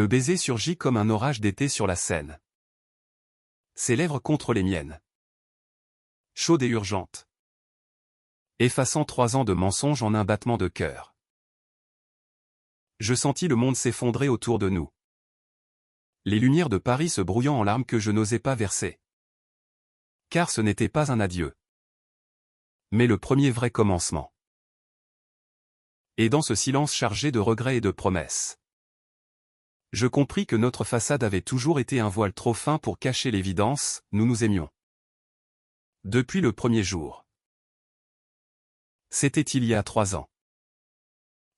Le baiser surgit comme un orage d'été sur la Seine. Ses lèvres contre les miennes. Chaude et urgente. Effaçant 3 ans de mensonges en un battement de cœur. Je sentis le monde s'effondrer autour de nous. Les lumières de Paris se brouillant en larmes que je n'osais pas verser. Car ce n'était pas un adieu. Mais le premier vrai commencement. Et dans ce silence chargé de regrets et de promesses, je compris que notre façade avait toujours été un voile trop fin pour cacher l'évidence, nous nous aimions. Depuis le premier jour. C'était il y a 3 ans.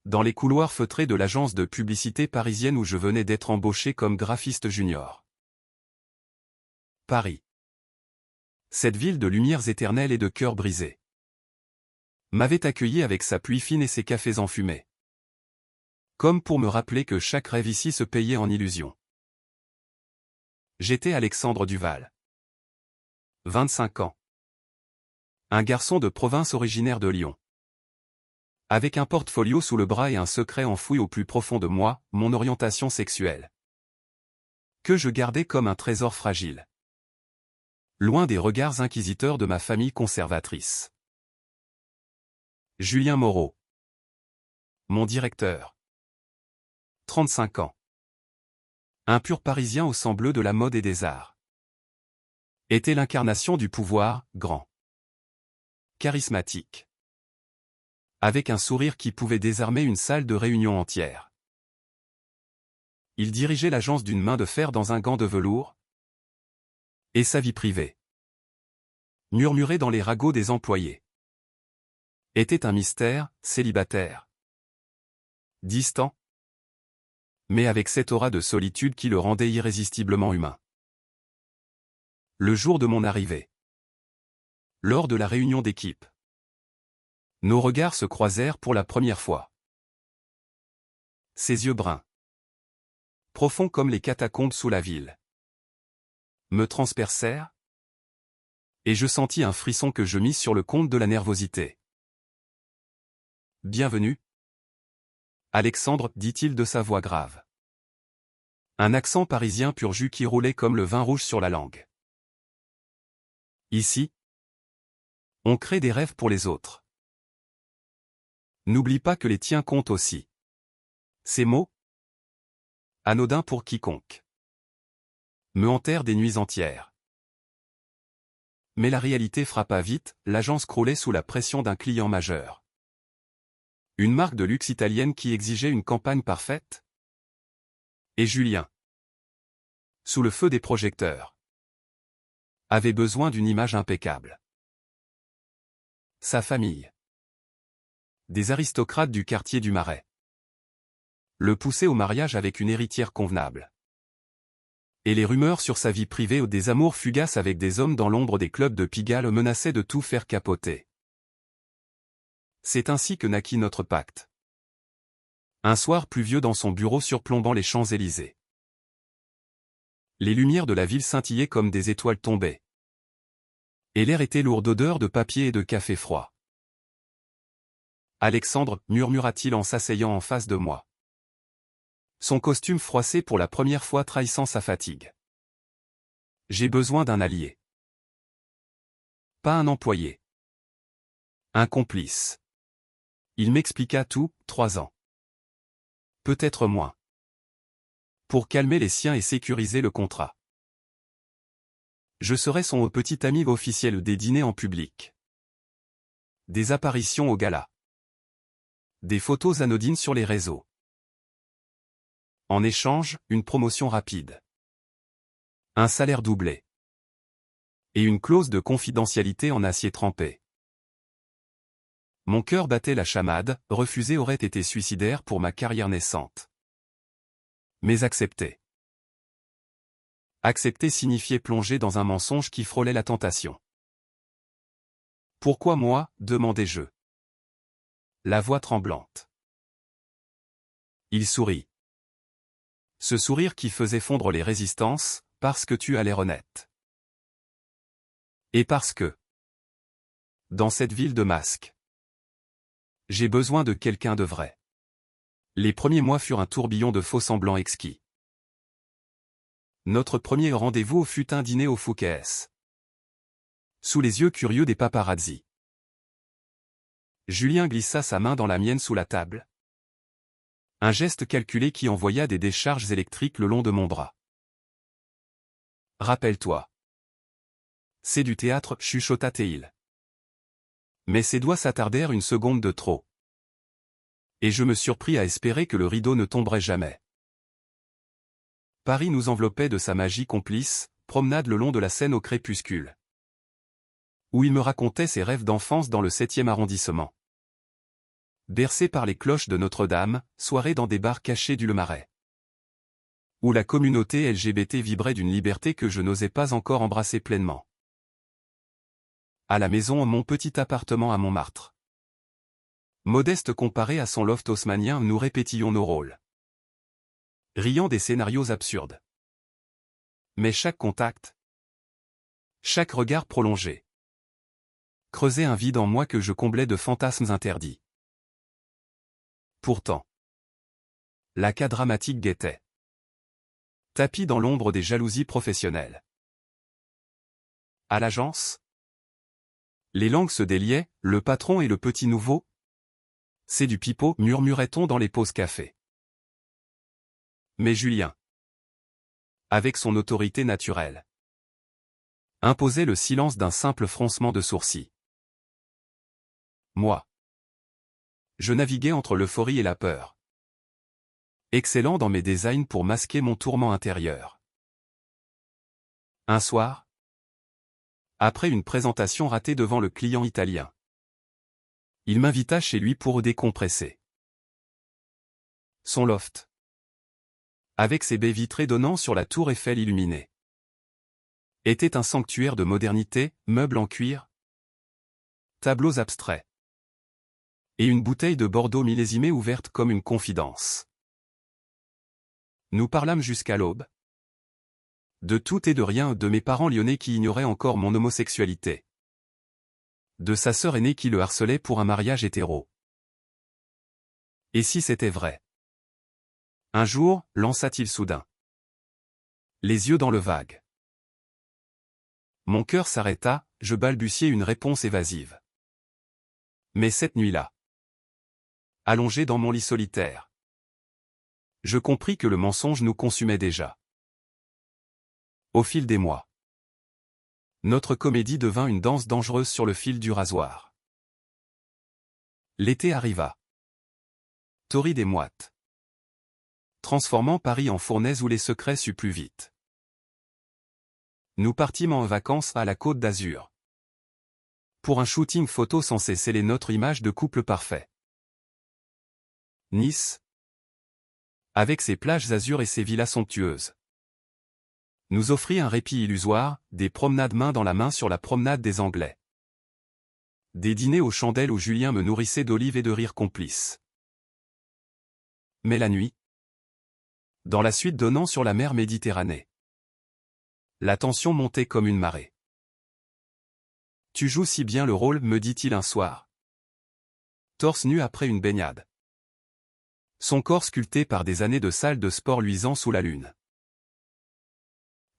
Dans les couloirs feutrés de l'agence de publicité parisienne où je venais d'être embauché comme graphiste junior. Paris. Cette ville de lumières éternelles et de cœurs brisés m'avait accueilli avec sa pluie fine et ses cafés enfumés. Comme pour me rappeler que chaque rêve ici se payait en illusions. J'étais Alexandre Duval. 25 ans. Un garçon de province originaire de Lyon. Avec un portfolio sous le bras et un secret enfoui au plus profond de moi, mon orientation sexuelle. Que je gardais comme un trésor fragile. Loin des regards inquisiteurs de ma famille conservatrice. Julien Moreau. Mon directeur. 35 ans. Un pur Parisien au sang bleu de la mode et des arts. Était l'incarnation du pouvoir, grand. Charismatique. Avec un sourire qui pouvait désarmer une salle de réunion entière. Il dirigeait l'agence d'une main de fer dans un gant de velours. Et sa vie privée, murmurée dans les ragots des employés, était un mystère, célibataire. Distant, mais avec cette aura de solitude qui le rendait irrésistiblement humain. Le jour de mon arrivée, lors de la réunion d'équipe, nos regards se croisèrent pour la première fois. Ses yeux bruns, profonds comme les catacombes sous la ville, me transpercèrent, et je sentis un frisson que je mis sur le compte de la nervosité. Bienvenue. Alexandre, dit-il de sa voix grave. Un accent parisien pur jus qui roulait comme le vin rouge sur la langue. Ici, on crée des rêves pour les autres. N'oublie pas que les tiens comptent aussi. Ces mots, anodins pour quiconque, me hantèrent des nuits entières. Mais la réalité frappa vite, l'agence croulait sous la pression d'un client majeur. Une marque de luxe italienne qui exigeait une campagne parfaite. Et Julien, sous le feu des projecteurs, avait besoin d'une image impeccable. Sa famille. Des aristocrates du quartier du Marais. Le poussaient au mariage avec une héritière convenable. Et les rumeurs sur sa vie privée ou des amours fugaces avec des hommes dans l'ombre des clubs de Pigalle menaçaient de tout faire capoter. C'est ainsi que naquit notre pacte. Un soir pluvieux dans son bureau surplombant les Champs-Élysées. Les lumières de la ville scintillaient comme des étoiles tombées. Et l'air était lourd d'odeur de papier et de café froid. Alexandre, murmura-t-il en s'asseyant en face de moi. Son costume froissé pour la première fois trahissant sa fatigue. J'ai besoin d'un allié. Pas un employé. Un complice. Il m'expliqua tout, 3 ans. Peut-être moins. Pour calmer les siens et sécuriser le contrat. Je serai son petit ami officiel des dîners en public. Des apparitions au gala. Des photos anodines sur les réseaux. En échange, une promotion rapide. Un salaire doublé. Et une clause de confidentialité en acier trempé. Mon cœur battait la chamade, refuser aurait été suicidaire pour ma carrière naissante. Mais accepter. Accepter signifiait plonger dans un mensonge qui frôlait la tentation. Pourquoi moi, demandai-je. La voix tremblante. Il sourit. Ce sourire qui faisait fondre les résistances, parce que tu as l'air honnête. Et parce que, dans cette ville de masques, j'ai besoin de quelqu'un de vrai. Les premiers mois furent un tourbillon de faux-semblants exquis. Notre premier rendez-vous fut un dîner au Fouquet's. Sous les yeux curieux des paparazzi. Julien glissa sa main dans la mienne sous la table. Un geste calculé qui envoya des décharges électriques le long de mon bras. Rappelle-toi. C'est du théâtre, chuchota Théil. Mais ses doigts s'attardèrent une seconde de trop. Et je me surpris à espérer que le rideau ne tomberait jamais. Paris nous enveloppait de sa magie complice, promenade le long de la Seine au crépuscule. Où il me racontait ses rêves d'enfance dans le 7e arrondissement. Bercé par les cloches de Notre-Dame, soirée dans des bars cachés du Le Marais. Où la communauté LGBT vibrait d'une liberté que je n'osais pas encore embrasser pleinement. À la maison, mon petit appartement à Montmartre. Modeste comparé à son loft haussmannien, nous répétions nos rôles. Riant des scénarios absurdes. Mais chaque contact, chaque regard prolongé, creusait un vide en moi que je comblais de fantasmes interdits. Pourtant, la cas dramatique guettait. Tapis dans l'ombre des jalousies professionnelles. À l'agence, les langues se déliaient, le patron et le petit nouveau. C'est du pipeau, murmurait-on dans les pauses café. Mais Julien, avec son autorité naturelle, imposait le silence d'un simple froncement de sourcils. Moi, je naviguais entre l'euphorie et la peur. Excellent dans mes designs pour masquer mon tourment intérieur. Un soir, après une présentation ratée devant le client italien, il m'invita chez lui pour décompresser. Son loft, avec ses baies vitrées donnant sur la tour Eiffel illuminée, était un sanctuaire de modernité, meubles en cuir, tableaux abstraits, et une bouteille de Bordeaux millésimée ouverte comme une confidence. Nous parlâmes jusqu'à l'aube. De tout et de rien, de mes parents lyonnais qui ignoraient encore mon homosexualité. De sa sœur aînée qui le harcelait pour un mariage hétéro. Et si c'était vrai? Un jour, lança-t-il soudain. Les yeux dans le vague. Mon cœur s'arrêta, je balbutiai une réponse évasive. Mais cette nuit-là, allongé dans mon lit solitaire, je compris que le mensonge nous consumait déjà. Au fil des mois, notre comédie devint une danse dangereuse sur le fil du rasoir. L'été arriva. Torride et moite. Transformant Paris en fournaise où les secrets suent plus vite. Nous partîmes en vacances à la Côte d'Azur. Pour un shooting photo censé sceller notre image de couple parfait. Nice, avec ses plages azur et ses villas somptueuses, nous offrit un répit illusoire, des promenades main dans la main sur la promenade des Anglais. Des dîners aux chandelles où Julien me nourrissait d'olives et de rires complices. Mais la nuit, dans la suite donnant sur la mer Méditerranée, la tension montait comme une marée. Tu joues si bien le rôle, me dit-il un soir. Torse nu après une baignade. Son corps sculpté par des années de salle de sport luisant sous la lune.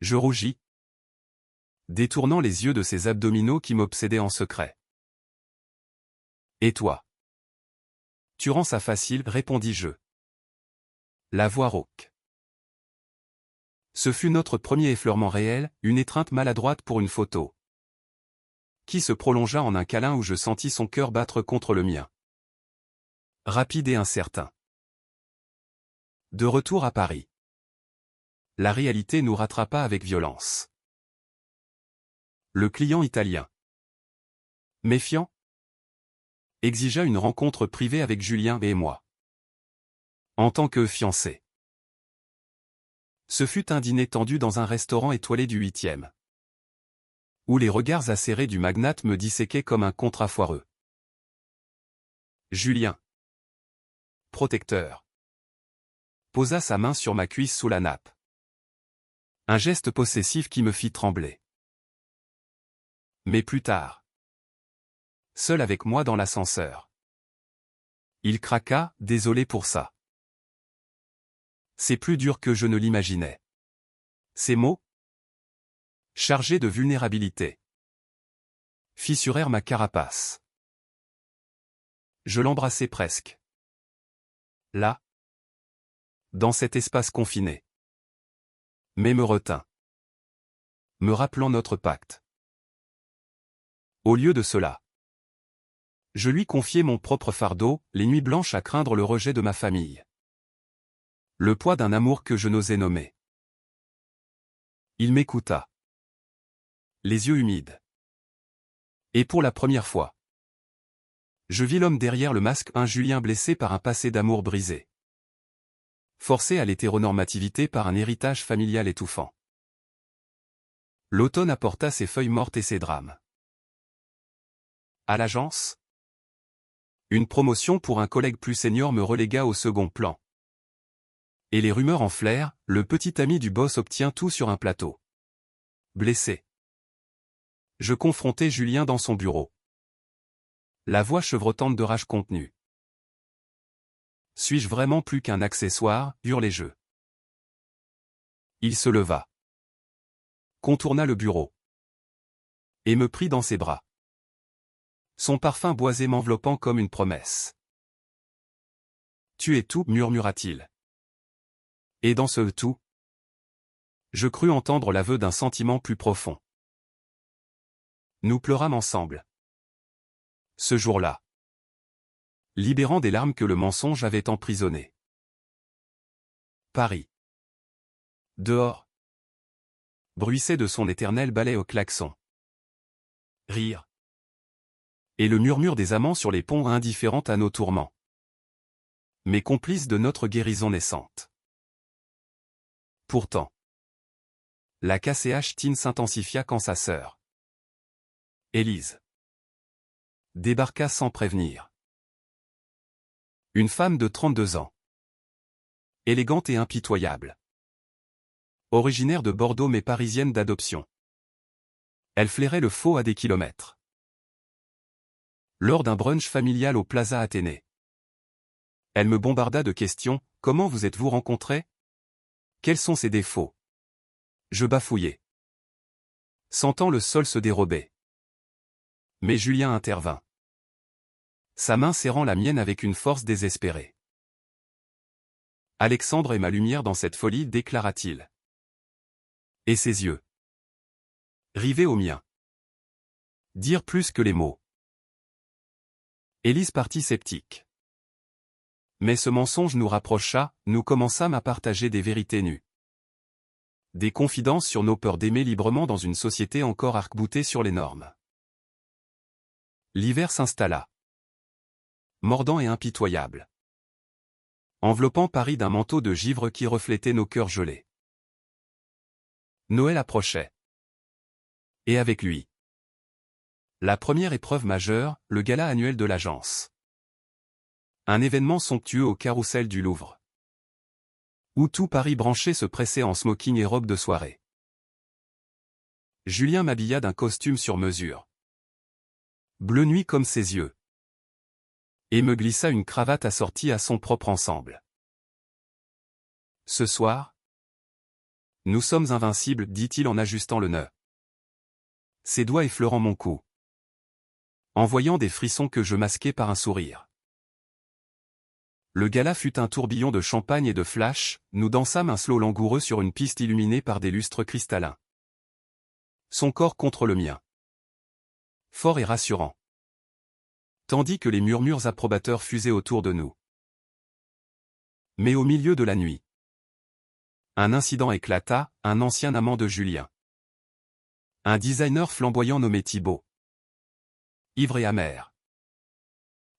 Je rougis, détournant les yeux de ces abdominaux qui m'obsédaient en secret. Et toi? Tu rends ça facile, répondis-je. La voix rauque. Ce fut notre premier effleurement réel, une étreinte maladroite pour une photo, qui se prolongea en un câlin où je sentis son cœur battre contre le mien. Rapide et incertain. De retour à Paris, la réalité nous rattrapa avec violence. Le client italien, méfiant, exigea une rencontre privée avec Julien et moi. En tant que fiancés. Ce fut un dîner tendu dans un restaurant étoilé du 8e. Où les regards acérés du magnate me disséquaient comme un contrat foireux. Julien, protecteur, posa sa main sur ma cuisse sous la nappe. Un geste possessif qui me fit trembler. Mais plus tard, seul avec moi dans l'ascenseur, il craqua, désolé pour ça. C'est plus dur que je ne l'imaginais. Ces mots, chargés de vulnérabilité, fissurèrent ma carapace. Je l'embrassai presque. Là, dans cet espace confiné. Mais me retint, me rappelant notre pacte. Au lieu de cela, je lui confiai mon propre fardeau, les nuits blanches à craindre le rejet de ma famille. Le poids d'un amour que je n'osais nommer. Il m'écouta, les yeux humides. Et pour la première fois, je vis l'homme derrière le masque, un Julien blessé par un passé d'amour brisé. Forcé à l'hétéronormativité par un héritage familial étouffant. L'automne apporta ses feuilles mortes et ses drames. À l'agence, une promotion pour un collègue plus senior me relégua au second plan. Et les rumeurs enflèrent, le petit ami du boss obtient tout sur un plateau. Blessé. Je confrontai Julien dans son bureau. La voix chevrotante de rage contenue. Suis-je vraiment plus qu'un accessoire, hurlai-je. Il se leva. Contourna le bureau. Et me prit dans ses bras. Son parfum boisé m'enveloppant comme une promesse. Tu es tout, murmura-t-il. Et dans ce tout, je crus entendre l'aveu d'un sentiment plus profond. Nous pleurâmes ensemble. Ce jour-là. Libérant des larmes que le mensonge avait emprisonnées. Paris. Dehors. Bruissait de son éternel balai au klaxon. Rire. Et le murmure des amants sur les ponts indifférents à nos tourments. Mais complices de notre guérison naissante. Pourtant, la KCH-Tine s'intensifia quand sa sœur, Élise, débarqua sans prévenir. Une femme de 32 ans. Élégante et impitoyable. Originaire de Bordeaux mais parisienne d'adoption. Elle flairait le faux à des kilomètres. Lors d'un brunch familial au Plaza Athénée. Elle me bombarda de questions, comment vous êtes-vous rencontrés? Quels sont ses défauts? Je bafouillai. Sentant le sol se dérober. Mais Julien intervint. Sa main serrant la mienne avec une force désespérée. Alexandre est ma lumière dans cette folie, déclara-t-il. Et ses yeux, rivés aux miens. Dire plus que les mots. Élise partit sceptique. Mais ce mensonge nous rapprocha, nous commençâmes à partager des vérités nues. Des confidences sur nos peurs d'aimer librement dans une société encore arc-boutée sur les normes. L'hiver s'installa. Mordant et impitoyable. Enveloppant Paris d'un manteau de givre qui reflétait nos cœurs gelés. Noël approchait. Et avec lui, la première épreuve majeure, le gala annuel de l'agence. Un événement somptueux au carrousel du Louvre. Où tout Paris branché se pressait en smoking et robe de soirée. Julien m'habilla d'un costume sur mesure. Bleu nuit comme ses yeux. Et me glissa une cravate assortie à son propre ensemble. Ce soir, nous sommes invincibles, dit-il en ajustant le nœud. Ses doigts effleurant mon cou. En voyant des frissons que je masquais par un sourire. Le gala fut un tourbillon de champagne et de flash, nous dansâmes un slow langoureux sur une piste illuminée par des lustres cristallins. Son corps contre le mien. Fort et rassurant. Tandis que les murmures approbateurs fusaient autour de nous. Mais au milieu de la nuit, un incident éclata, un ancien amant de Julien. Un designer flamboyant nommé Thibaut. Ivre et amer.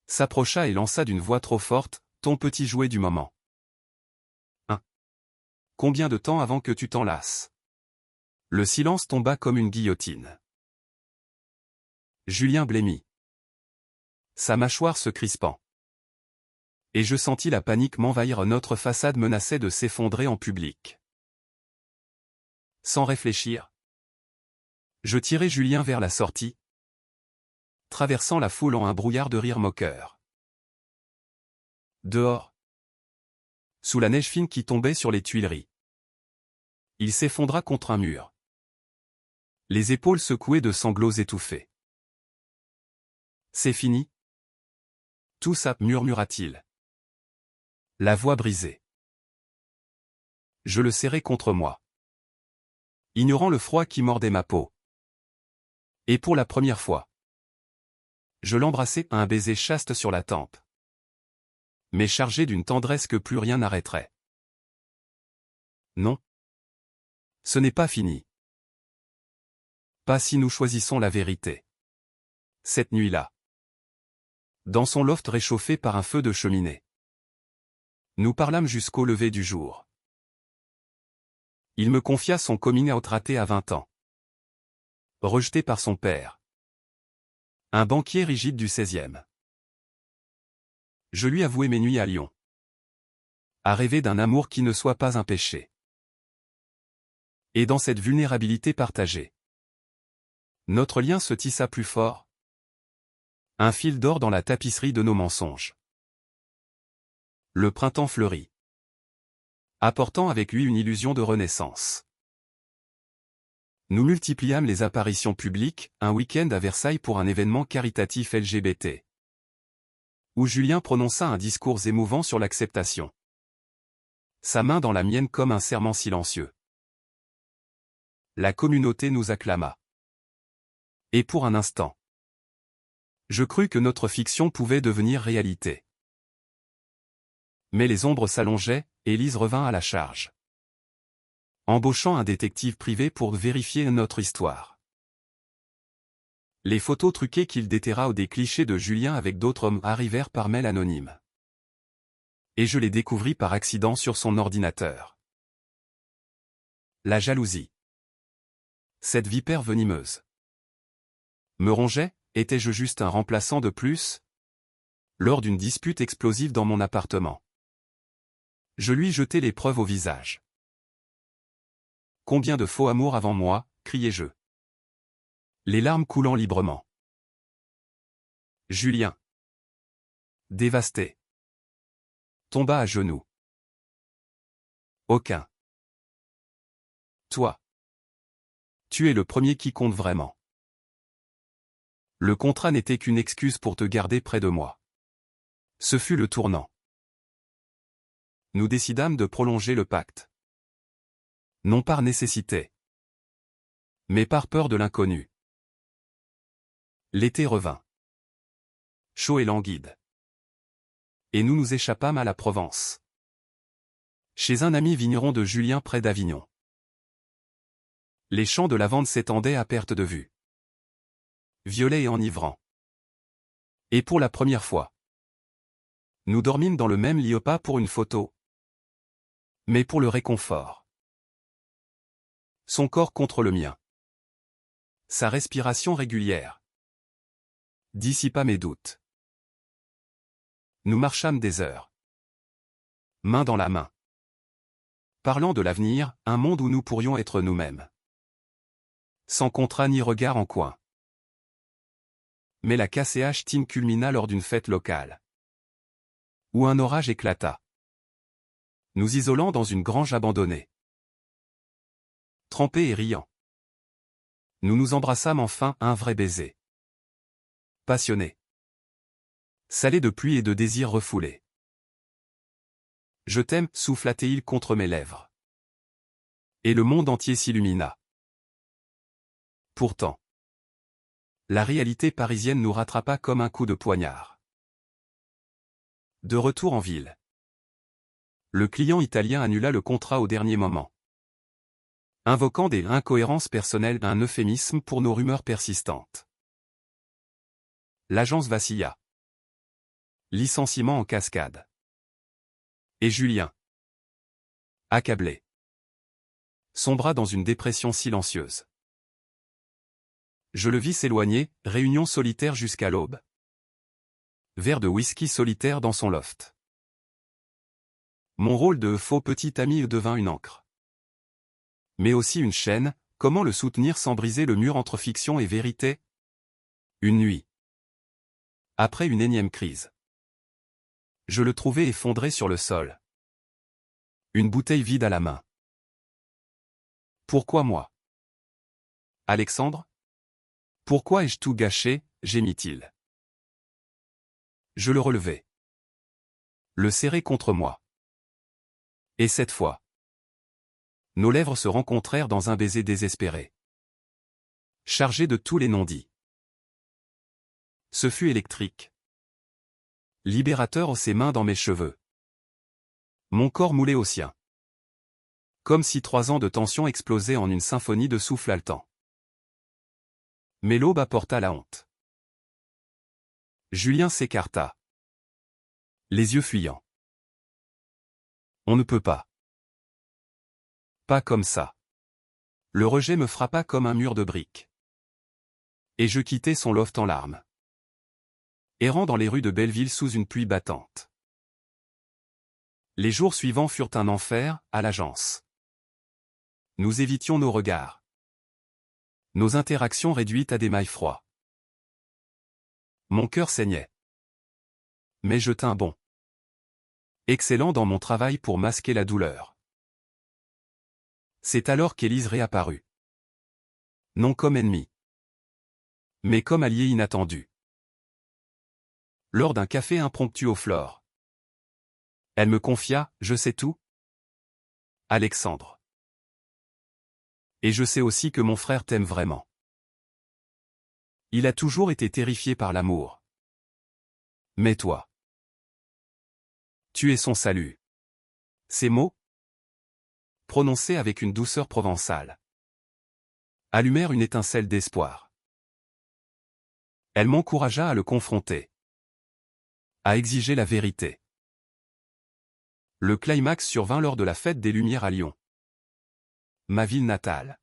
S'approcha et lança d'une voix trop forte, ton petit jouet du moment. Combien de temps avant que tu t'en lasses? Le silence tomba comme une guillotine. Julien blêmit. Sa mâchoire se crispant. Et je sentis la panique m'envahir, notre façade menaçait de s'effondrer en public. Sans réfléchir, je tirai Julien vers la sortie, traversant la foule en un brouillard de rires moqueurs. Dehors, sous la neige fine qui tombait sur les Tuileries, Il s'effondra contre un mur. Les épaules secouées de sanglots étouffés. C'est fini? Tout ça, murmura-t-il. La voix brisée. Je le serrai contre moi, ignorant le froid qui mordait ma peau. Et pour la première fois, je l'embrassai, un baiser chaste sur la tempe, mais chargé d'une tendresse que plus rien n'arrêterait. Non. Ce n'est pas fini. Pas si nous choisissons la vérité. Cette nuit-là, dans son loft réchauffé par un feu de cheminée, nous parlâmes jusqu'au lever du jour. Il me confia son coming out raté à 20 ans. Rejeté par son père. Un banquier rigide du 16e. Je lui avouai mes nuits à Lyon. À rêver d'un amour qui ne soit pas un péché. Et dans cette vulnérabilité partagée, notre lien se tissa plus fort. Un fil d'or dans la tapisserie de nos mensonges. Le printemps fleurit, apportant avec lui une illusion de renaissance. Nous multipliâmes les apparitions publiques, un week-end à Versailles pour un événement caritatif LGBT, où Julien prononça un discours émouvant sur l'acceptation. Sa main dans la mienne comme un serment silencieux. La communauté nous acclama. Et pour un instant, je crus que notre fiction pouvait devenir réalité. Mais les ombres s'allongeaient, et Lise revint à la charge, embauchant un détective privé pour vérifier notre histoire. Les photos truquées qu'il déterra ou des clichés de Julien avec d'autres hommes arrivèrent par mail anonyme. Et je les découvris par accident sur son ordinateur. La jalousie. Cette vipère venimeuse. Me rongeait, étais-je juste un remplaçant de plus? Lors d'une dispute explosive dans mon appartement, je lui jetai les preuves au visage. Combien de faux amours avant moi, criai-je. Les larmes coulant librement. Julien, dévasté, tomba à genoux. Aucun. Toi. Tu es le premier qui compte vraiment. Le contrat n'était qu'une excuse pour te garder près de moi. Ce fut le tournant. Nous décidâmes de prolonger le pacte. Non par nécessité, mais par peur de l'inconnu. L'été revint. Chaud et languide. Et nous nous échappâmes à la Provence. Chez un ami vigneron de Julien près d'Avignon. Les champs de lavande s'étendaient à perte de vue. Violets et enivrants. Et pour la première fois, nous dormîmes dans le même lit, pas pour une photo, mais pour le réconfort. Son corps contre le mien. Sa respiration régulière dissipa mes doutes. Nous marchâmes des heures, main dans la main, parlant de l'avenir, un monde où nous pourrions être nous-mêmes. Sans contrat ni regard en coin. Mais la KCH-Team culmina lors d'une fête locale, où un orage éclata, nous isolant dans une grange abandonnée. Trempés et riant, nous nous embrassâmes enfin, un vrai baiser. Passionné. Salé de pluie et de désirs refoulés. Je t'aime, souffla-t-il contre mes lèvres. Et le monde entier s'illumina. Pourtant, la réalité parisienne nous rattrapa comme un coup de poignard. De retour en ville, le client italien annula le contrat au dernier moment, invoquant des incohérences personnelles, un euphémisme pour nos rumeurs persistantes. L'agence vacilla. Licenciement en cascade. Et Julien, accablé, sombra dans une dépression silencieuse. Je le vis s'éloigner, réunion solitaire jusqu'à l'aube. Verre de whisky solitaire dans son loft. Mon rôle de faux petit ami devint une encre. Mais aussi une chaîne, comment le soutenir sans briser le mur entre fiction et vérité? Une nuit. Après une énième crise. Je le trouvai effondré sur le sol. Une bouteille vide à la main. Pourquoi moi? Alexandre? Pourquoi ai-je tout gâché? Gémit-il. Je le relevai. Le serrai contre moi. Et cette fois, nos lèvres se rencontrèrent dans un baiser désespéré, chargé de tous les non-dits. Ce fut électrique. Libérateur, ses mains dans mes cheveux. Mon corps moulé au sien. Comme si 3 ans de tension explosaient en une symphonie de souffle haletant. Mais l'aube apporta la honte. Julien s'écarta, les yeux fuyants. On ne peut pas. Pas comme ça. Le rejet me frappa comme un mur de briques. Et je quittai son loft en larmes, errant dans les rues de Belleville sous une pluie battante. Les jours suivants furent un enfer, à l'agence. Nous évitions nos regards. Nos interactions réduites à des mailles froids. Mon cœur saignait. Mais je tins bon. Excellent dans mon travail pour masquer la douleur. C'est alors qu'Élise réapparut. Non comme ennemie, mais comme allié inattendu. Lors d'un café impromptu au Flore, elle me confia « Je sais tout, Alexandre. Et je sais aussi que mon frère t'aime vraiment. Il a toujours été terrifié par l'amour. Mais toi, tu es son salut. » Ces mots, prononcés avec une douceur provençale, allumèrent une étincelle d'espoir. Elle m'encouragea à le confronter, à exiger la vérité. Le climax survint lors de la fête des Lumières à Lyon, ma ville natale,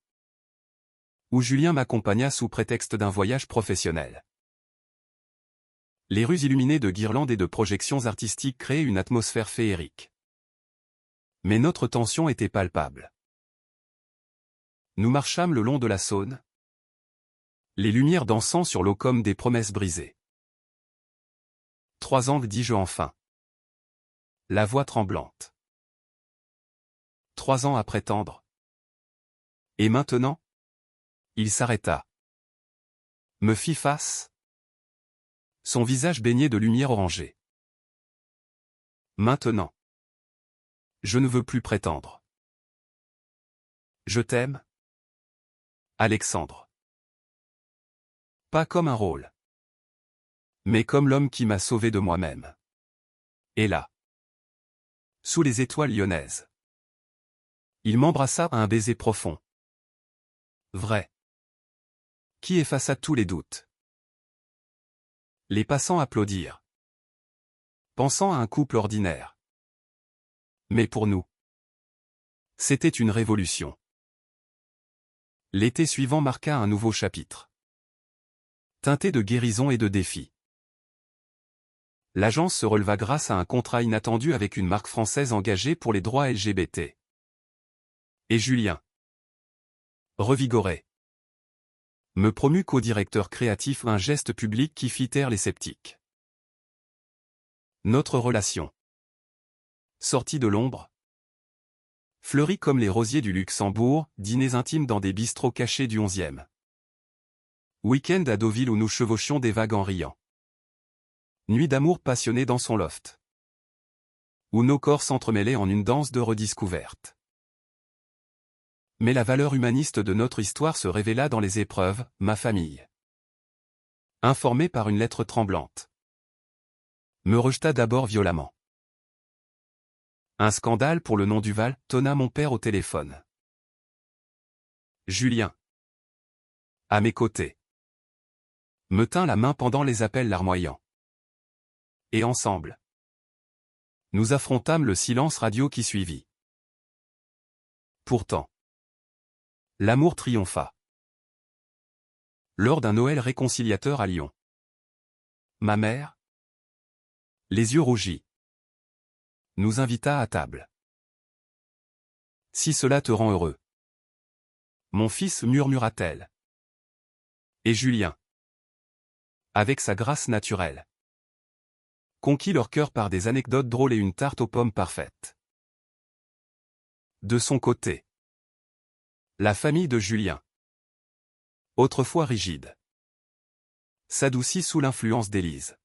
où Julien m'accompagna sous prétexte d'un voyage professionnel. Les rues illuminées de guirlandes et de projections artistiques créaient une atmosphère féerique. Mais notre tension était palpable. Nous marchâmes le long de la Saône, les lumières dansant sur l'eau comme des promesses brisées. 3 ans, dis-je enfin, la voix tremblante. 3 ans après tendre. Et maintenant? Il s'arrêta, me fit face, son visage baigné de lumière orangée. Maintenant, je ne veux plus prétendre. Je t'aime, Alexandre. Pas comme un rôle, mais comme l'homme qui m'a sauvé de moi-même. Et là, sous les étoiles lyonnaises, il m'embrassa à un baiser profond. Vrai. Qui effaça tous les doutes. Les passants applaudirent, pensant à un couple ordinaire. Mais pour nous, c'était une révolution. L'été suivant marqua un nouveau chapitre, teinté de guérison et de défis. L'agence se releva grâce à un contrat inattendu avec une marque française engagée pour les droits LGBT. Et Julien, revigoré, me promut co-directeur créatif, un geste public qui fit taire les sceptiques. Notre relation, sortie de l'ombre, fleurit comme les rosiers du Luxembourg, dîners intimes dans des bistrots cachés du 11e. Week-end à Deauville où nous chevauchions des vagues en riant. Nuit d'amour passionnée dans son loft, où nos corps s'entremêlaient en une danse de redécouverte. Mais la valeur humaniste de notre histoire se révéla dans les épreuves, ma famille, informée par une lettre tremblante, me rejeta d'abord violemment. Un scandale pour le nom Duval, tonna mon père au téléphone. Julien, à mes côtés, me tint la main pendant les appels larmoyants. Et ensemble, nous affrontâmes le silence radio qui suivit. Pourtant, l'amour triompha. Lors d'un Noël réconciliateur à Lyon, ma mère, les yeux rougis, nous invita à table. Si cela te rend heureux, mon fils, murmura-t-elle. Et Julien, avec sa grâce naturelle, conquit leur cœur par des anecdotes drôles et une tarte aux pommes parfaite. De son côté, La famille de Julien. Autrefois rigide, s'adoucit sous l'influence d'Élise,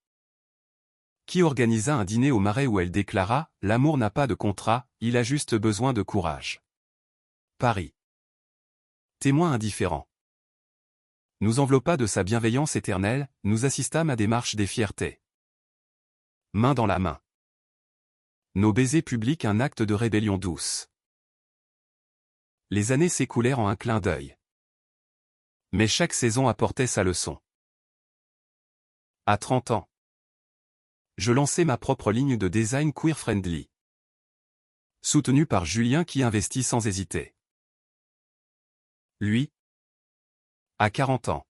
qui organisa un dîner au Marais où elle déclara « L'amour n'a pas de contrat, il a juste besoin de courage ». Paris. Témoin indifférent. Nous enveloppa de sa bienveillance éternelle, nous assistâmes à des marches des fiertés. Main dans la main. Nos baisers publics un acte de rébellion douce. Les années s'écoulèrent en un clin d'œil. Mais chaque saison apportait sa leçon. À 30 ans, je lançai ma propre ligne de design queer-friendly. Soutenu par Julien qui investit sans hésiter. Lui, à 40 ans,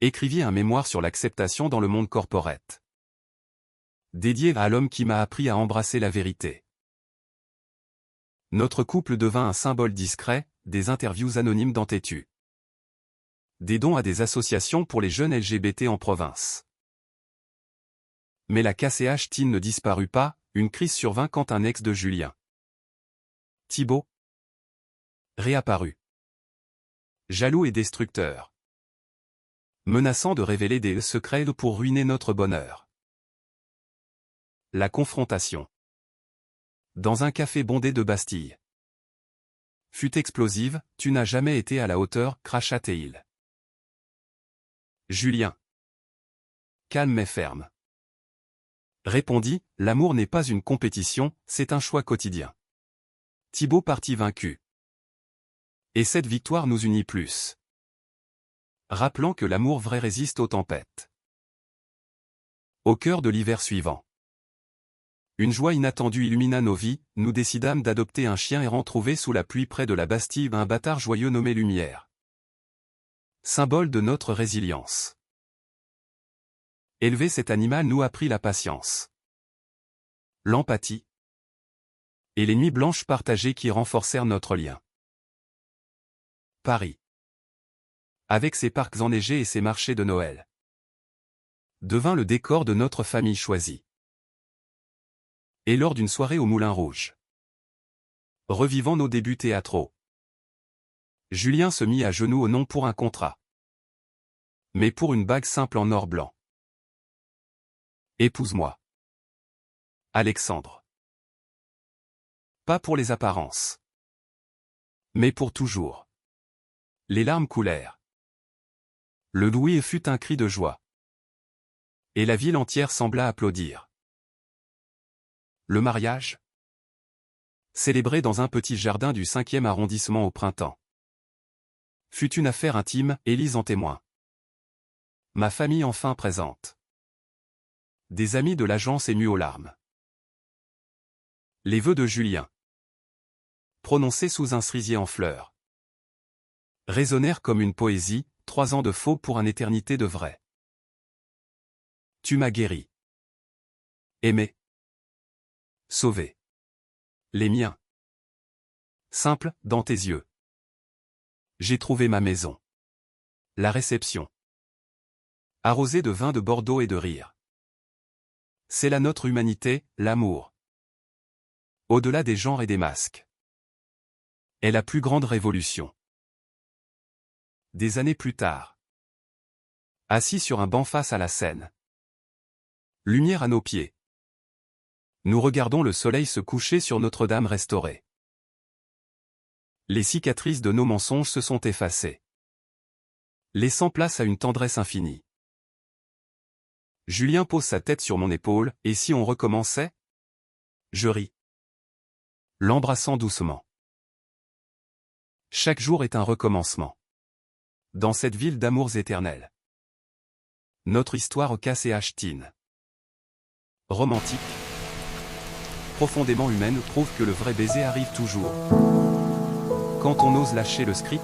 écrivit un mémoire sur l'acceptation dans le monde corporate. Dédié à l'homme qui m'a appris à embrasser la vérité. Notre couple devint un symbole discret, des interviews anonymes dans Tétu. Des dons à des associations pour les jeunes LGBT en province. Mais la KCH Teen ne disparut pas, une crise survint quand un ex de Julien, Thibaut, réapparut. Jaloux et destructeur. Menaçant de révéler des secrets pour ruiner notre bonheur. La confrontation. Dans un café bondé de Bastille. Fut explosive, tu n'as jamais été à la hauteur, cracha Théil. Julien. Calme mais ferme. Répondit, l'amour n'est pas une compétition, c'est un choix quotidien. Thibaut partit vaincu. Et cette victoire nous unit plus. Rappelant que l'amour vrai résiste aux tempêtes. Au cœur de l'hiver suivant. Une joie inattendue illumina nos vies, nous décidâmes d'adopter un chien errant trouvé sous la pluie près de la Bastille, un bâtard joyeux nommé Lumière. Symbole de notre résilience. Élever cet animal nous apprit la patience, l'empathie et les nuits blanches partagées qui renforcèrent notre lien. Paris. Avec ses parcs enneigés et ses marchés de Noël, devint le décor de notre famille choisie. Et lors d'une soirée au Moulin Rouge, revivant nos débuts théâtraux, Julien se mit à genoux non pour un contrat, mais pour une bague simple en or blanc. Épouse-moi. Alexandre. Pas pour les apparences, mais pour toujours. Les larmes coulèrent. Le louis fut un cri de joie. Et la ville entière sembla applaudir. Le mariage, célébré dans un petit jardin du 5e arrondissement au printemps, fut une affaire intime, Élise en témoin. Ma famille enfin présente. Des amis de l'agence émus aux larmes. Les vœux de Julien, prononcés sous un cerisier en fleurs, résonnèrent comme une poésie, 3 ans de faux pour une éternité de vrai. Tu m'as guéri. Aimé. Sauvé. Les miens. Simple, dans tes yeux. J'ai trouvé ma maison. La réception. Arrosée de vin de Bordeaux et de rire. C'est là notre humanité, l'amour. Au-delà des genres et des masques. Est la plus grande révolution. Des années plus tard. Assis sur un banc face à la Seine. Lumière à nos pieds. Nous regardons le soleil se coucher sur Notre-Dame restaurée. Les cicatrices de nos mensonges se sont effacées, laissant place à une tendresse infinie. Julien pose sa tête sur mon épaule, et si on recommençait? Je ris, l'embrassant doucement. Chaque jour est un recommencement. Dans cette ville d'amours éternels. Notre histoire au KCH Teen. Romantique, profondément humaine, prouve que le vrai baiser arrive toujours. Quand on ose lâcher le script,